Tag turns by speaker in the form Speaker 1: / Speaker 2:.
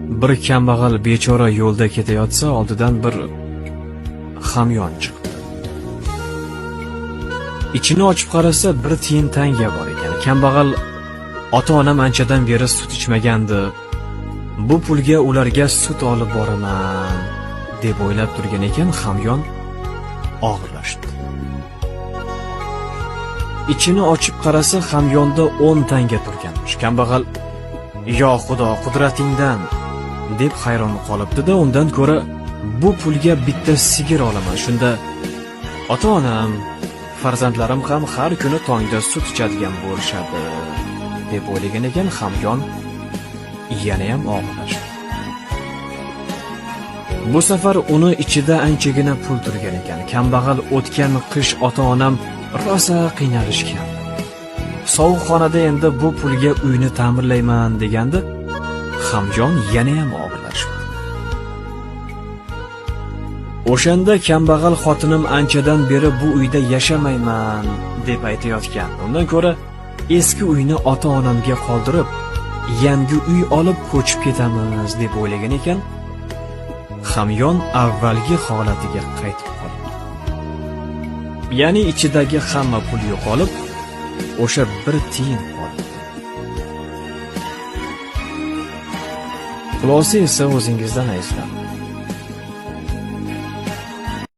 Speaker 1: Bir kambag'al bechora yo'lda ketayotsa, oldidan bir hamyon chiqdi. Ichini ochib qarasa, bir tiyin tanga bor ekan. Kambag'al ota-onam anchadan beri sut ichmagandi. Bu pulga ularga sut olib boraman deb o'ylab turgan ekan, hamyon og'irlashdi. Ichini ochib qarasa, hamyonda 10 tanga turganmish. Kambag'al "Yo Xudo, qudratingdan" deb hayron qolibdi-da, undan ko'ra bu pulga bitta sigir olaman. Shunda ota-onam, farzandlarim ham har kuni tongda sut ichadigan bo'lishadi deb o'ylagan ekan, hamyon yana ham og'irlashdi. Bu safar uni ichida anchagina pul turgan ekan. Kambag'al o'tgan qish ota-onam rosa qiynalishgan. Sovuq xonada endi bu pulga uyni ta'mirlayman deganda, hamyon yana ham og'irlashdi. O'shanda kambag'al xotinim anchadan beri bu uyda yashamayman deb aytayotgan. Undan ko'ra eski uyni ota-onamga qoldirib, yangi uy olib ko'chib ketamiz deb o'ylagan ekan, hamyon avvalgi holatiga qaytib qoldi. Ya'ni ichidagi hamma pul yo'qolib, o'sha bir tiyin qoldi. Xulosa esa o'zingizdan aytdim.